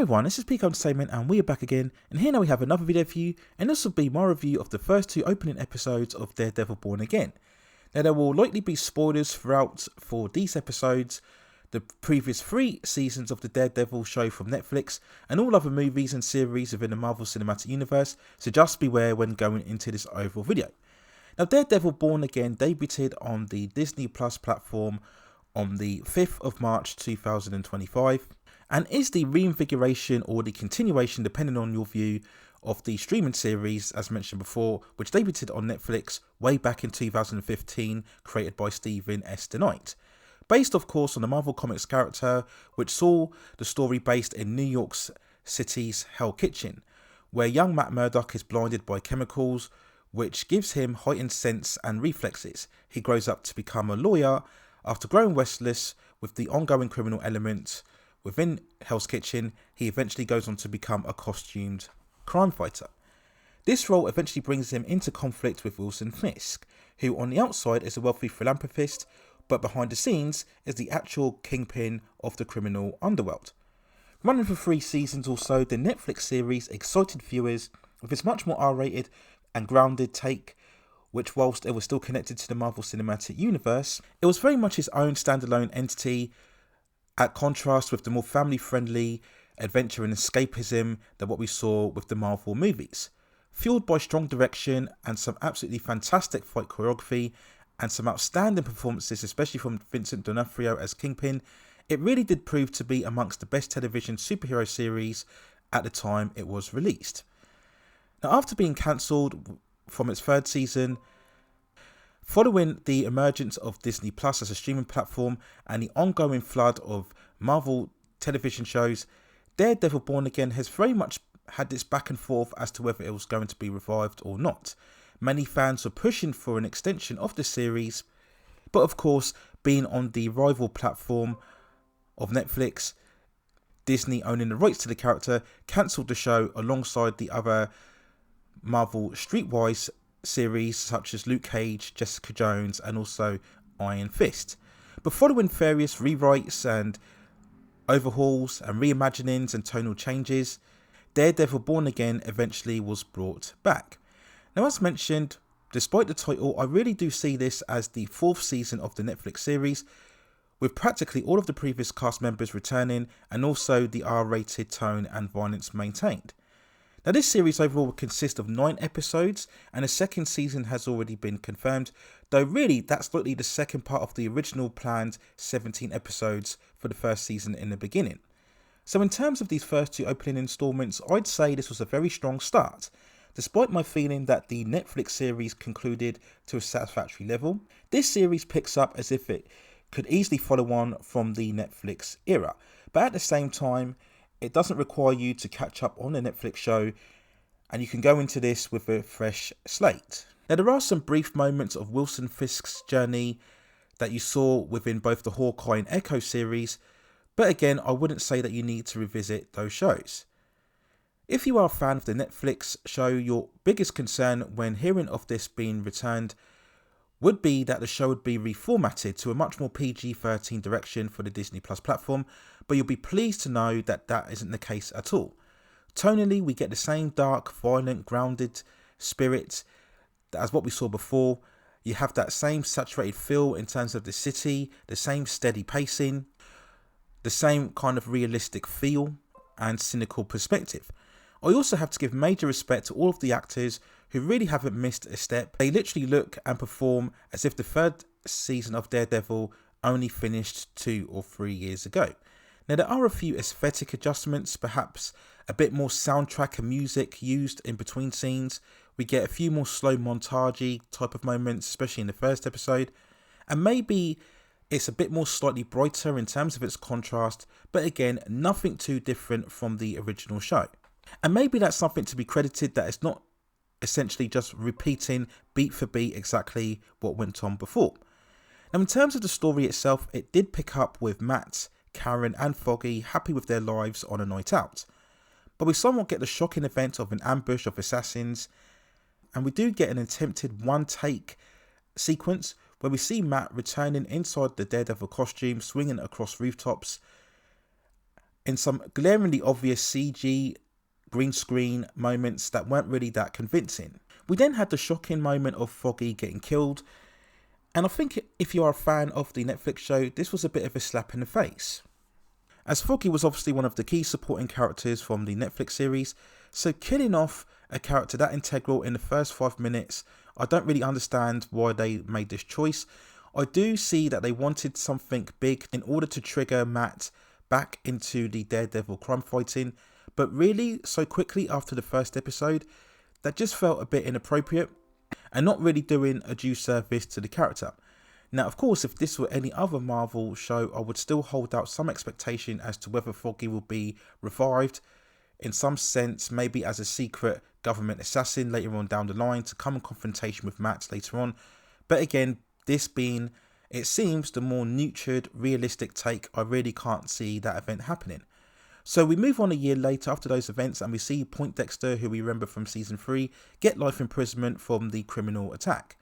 everyone, this is Peak Entertainment and we are back again, and here now we have another video for you, and this will be my review of the first two opening episodes of Daredevil Born Again. Now there will likely be spoilers throughout for these episodes, the previous 3 seasons of the Daredevil show from Netflix, and all other movies and series within the Marvel Cinematic Universe, so just beware when going into this overall video. Now Daredevil Born Again debuted on the Disney Plus platform on the 5th of March 2025, and is the reinvigoration or the continuation, depending on your view, of the streaming series, as mentioned before, which debuted on Netflix way back in 2015, created by Stephen S. DeKnight. Based, of course, on the Marvel Comics character, which saw the story based in New York City's Hell Kitchen, where young Matt Murdock is blinded by chemicals, which gives him heightened sense and reflexes. He grows up to become a lawyer. After growing restless with the ongoing criminal element within Hell's Kitchen, he eventually goes on to become a costumed crime fighter. This role eventually brings him into conflict with Wilson Fisk, who on the outside is a wealthy philanthropist, but behind the scenes is the actual kingpin of the criminal underworld. Running for 3 seasons or so, the Netflix series excited viewers with its much more R-rated and grounded take, which whilst it was still connected to the Marvel Cinematic Universe, it was very much its own standalone entity, at contrast with the more family-friendly adventure and escapism than what we saw with the Marvel movies. Fueled by strong direction and some absolutely fantastic fight choreography and some outstanding performances, especially from Vincent D'Onofrio as Kingpin, it really did prove to be amongst the best television superhero series at the time it was released. Now, after being cancelled from its 3rd season, following the emergence of Disney Plus as a streaming platform and the ongoing flood of Marvel television shows, Daredevil Born Again has very much had this back and forth as to whether it was going to be revived or not. Many fans were pushing for an extension of the series, but of course, being on the rival platform of Netflix, Disney owning the rights to the character, cancelled the show alongside the other Marvel Streetwise series such as Luke Cage, Jessica Jones and also Iron Fist. But following various rewrites and overhauls and reimaginings and tonal changes, Daredevil Born Again eventually was brought back. Now, as mentioned, despite the title, I really do see this as the 4th season of the Netflix series, with practically all of the previous cast members returning and also the R-rated tone and violence maintained. Now, this series overall will consist of 9 episodes, and a 2nd season has already been confirmed, though really that's likely the second part of the original planned 17 episodes for the 1st season in the beginning. So in terms of these first 2 opening installments, I'd say this was a very strong start. Despite my feeling that the Netflix series concluded to a satisfactory level, this series picks up as if it could easily follow on from the Netflix era, but at the same time, it doesn't require you to catch up on the Netflix show, and you can go into this with a fresh slate. Now, there are some brief moments of Wilson Fisk's journey that you saw within both the Hawkeye and Echo series, but again, I wouldn't say that you need to revisit those shows. If you are a fan of the Netflix show, your biggest concern when hearing of this being returned would be that the show would be reformatted to a much more PG-13 direction for the Disney Plus platform, but you'll be pleased to know that that isn't the case at all. Tonally, we get the same dark, violent, grounded spirit as what we saw before. You have that same saturated feel in terms of the city, the same steady pacing, the same kind of realistic feel and cynical perspective. I also have to give major respect to all of the actors who really haven't missed a step. They literally look and perform as if the 3rd season of Daredevil only finished 2 or 3 years ago. Now, there are a few aesthetic adjustments, perhaps a bit more soundtrack and music used in between scenes. We get a few more slow montagey type of moments, especially in the 1st episode, and maybe it's a bit more slightly brighter in terms of its contrast, but again, nothing too different from the original show. And maybe that's something to be credited, that it's not essentially just repeating beat for beat exactly what went on before. Now, in terms of the story itself, it did pick up with Matt, Karen and Foggy happy with their lives on a night out. But we somewhat get the shocking event of an ambush of assassins, and we do get an attempted one-take sequence where we see Matt returning inside the Daredevil costume, swinging across rooftops in some glaringly obvious CG green screen moments that weren't really that convincing. We then had the shocking moment of Foggy getting killed, and I think if you are a fan of the Netflix show, this was a bit of a slap in the face, as Foggy was obviously one of the key supporting characters from the Netflix series, so killing off a character that integral in the first 5 minutes, I don't really understand why they made this choice. I do see that they wanted something big in order to trigger Matt back into the Daredevil crime fighting, but really so quickly after the first episode, that just felt a bit inappropriate and not really doing a due service to the character. Now, of course, if this were any other Marvel show, I would still hold out some expectation as to whether Foggy will be revived in some sense, maybe as a secret government assassin later on down the line to come in confrontation with Matt later on. But again, this being, it seems, the more nurtured, realistic take, I really can't see that event happening. So we move on a year later after those events and we see Poindexter, who we remember from season 3, get life imprisonment from the criminal attack.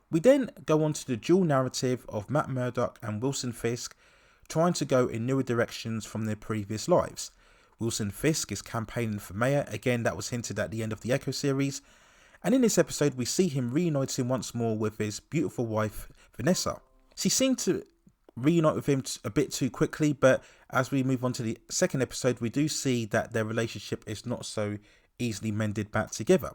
We then go on to the dual narrative of Matt Murdock and Wilson Fisk trying to go in newer directions from their previous lives. Wilson Fisk is campaigning for mayor, again that was hinted at the end of the Echo series, and in this episode we see him reuniting once more with his beautiful wife Vanessa. She seemed to reunite with him a bit too quickly, but as we move on to the second episode we do see that their relationship is not so easily mended back together.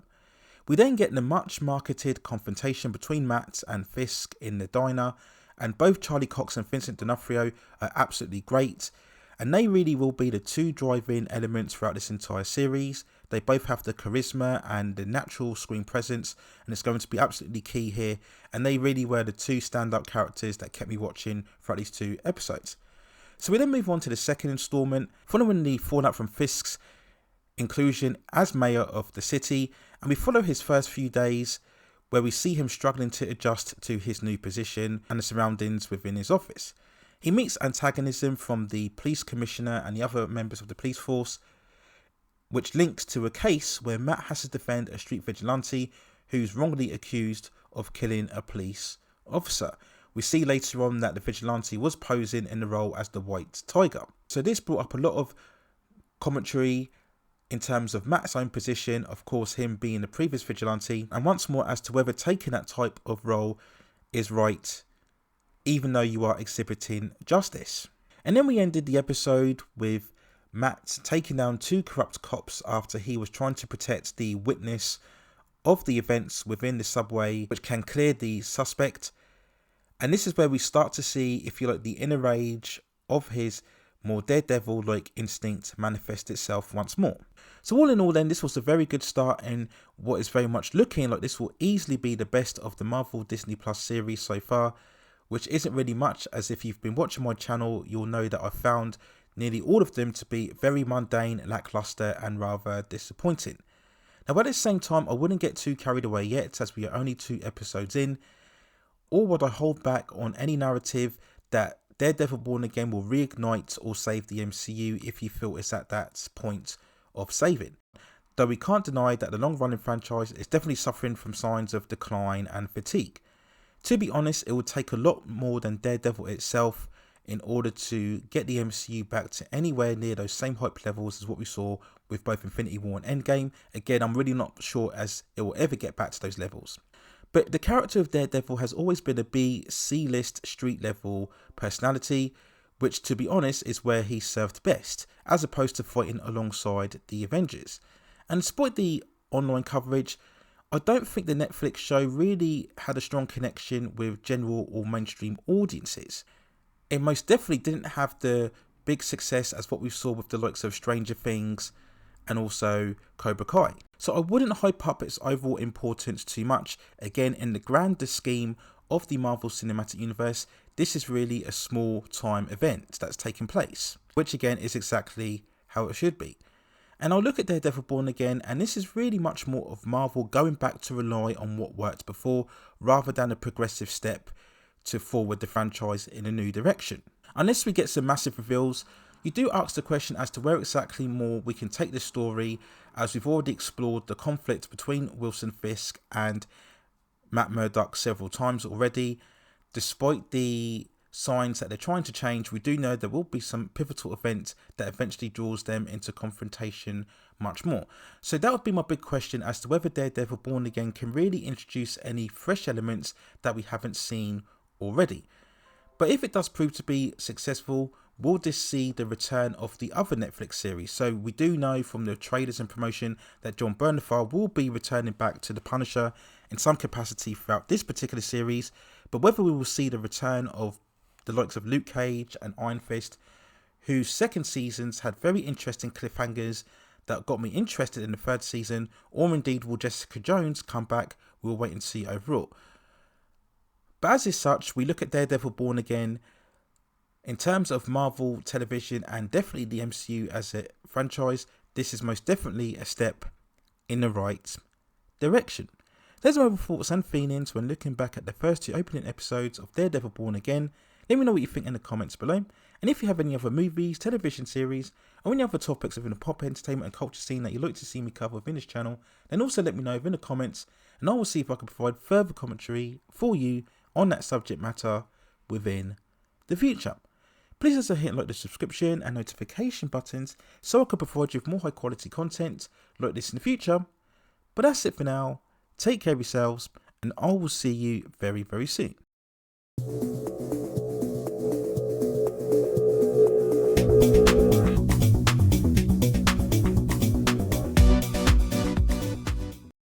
We then get the much marketed confrontation between Matt and Fisk in the diner, and both Charlie Cox and Vincent D'Onofrio are absolutely great, and they really will be the two driving elements throughout this entire series. They both have the charisma and the natural screen presence, and it's going to be absolutely key here, and they really were the two standout characters that kept me watching throughout these 2 episodes. So we then move on to the second installment, following the fallout from Fisk's inclusion as mayor of the city, and we follow his first few days where we see him struggling to adjust to his new position and the surroundings within his office. He meets antagonism from the police commissioner and the other members of the police force, which links to a case where Matt has to defend a street vigilante who's wrongly accused of killing a police officer. We see later on that the vigilante was posing in the role as the White Tiger. So this brought up a lot of commentary in terms of Matt's own position, of course him being the previous vigilante, and once more as to whether taking that type of role is right, even though you are exhibiting justice. And then we ended the episode with Matt taking down 2 corrupt cops after he was trying to protect the witness of the events within the subway, which can clear the suspect. And this is where we start to see, if you like, the inner rage of his more Daredevil-like instinct manifest itself once more. So all in all then, this was a very good start in what is very much looking like this will easily be the best of the Marvel Disney Plus series so far, which isn't really much, as if you've been watching my channel you'll know that I found nearly all of them to be very mundane, lackluster and rather disappointing. Now at the same time, I wouldn't get too carried away yet, as we are only 2 episodes in, or would I hold back on any narrative that Daredevil Born Again will reignite or save the MCU if you feel it's at that point of saving. Though we can't deny that the long running franchise is definitely suffering from signs of decline and fatigue. To be honest, it would take a lot more than Daredevil itself in order to get the MCU back to anywhere near those same hype levels as what we saw with both Infinity War and Endgame. Again, I'm really not sure as it will ever get back to those levels. But the character of Daredevil has always been a B, C-list, street level personality, which to be honest is where he served best, as opposed to fighting alongside the Avengers. And despite the online coverage, I don't think the Netflix show really had a strong connection with general or mainstream audiences. It most definitely didn't have the big success as what we saw with the likes of Stranger Things and also Cobra Kai. So I wouldn't hype up its overall importance too much. Again, in the grander scheme of the Marvel Cinematic Universe, this is really a small time event that's taking place, which again is exactly how it should be. And I'll look at Daredevil Born Again, and this is really much more of Marvel going back to rely on what worked before, rather than a progressive step to forward the franchise in a new direction. Unless we get some massive reveals, you do ask the question as to where exactly more we can take this story, as we've already explored the conflict between Wilson Fisk and Matt Murdock several times already. Despite the signs that they're trying to change. We do know there will be some pivotal event that eventually draws them into confrontation much more. So that would be my big question as to whether Daredevil Born Again can really introduce any fresh elements that we haven't seen already. But if it does prove to be successful, will this see the return of the other Netflix series? So we do know from the trailers and promotion that Jon Bernthal will be returning back to the Punisher in some capacity throughout this particular series. But whether we will see the return of the likes of Luke Cage and Iron Fist, whose second seasons had very interesting cliffhangers that got me interested in the third season, or indeed will Jessica Jones come back, we'll wait and see overall. But as is such, we look at Daredevil Born Again in terms of Marvel television and definitely the MCU as a franchise. This is most definitely a step in the right direction. There's my thoughts and feelings when looking back at the first 2 opening episodes of Daredevil Born Again. Let me know what you think in the comments below. And if you have any other movies, television series, or any other topics within the pop entertainment and culture scene that you'd like to see me cover within this channel, then also let me know within the comments, and I will see if I can provide further commentary for you on that subject matter within the future. Please also hit like the subscription and notification buttons so I can provide you with more high quality content like this in the future. But that's it for now. Take care of yourselves, and I will see you very, very soon.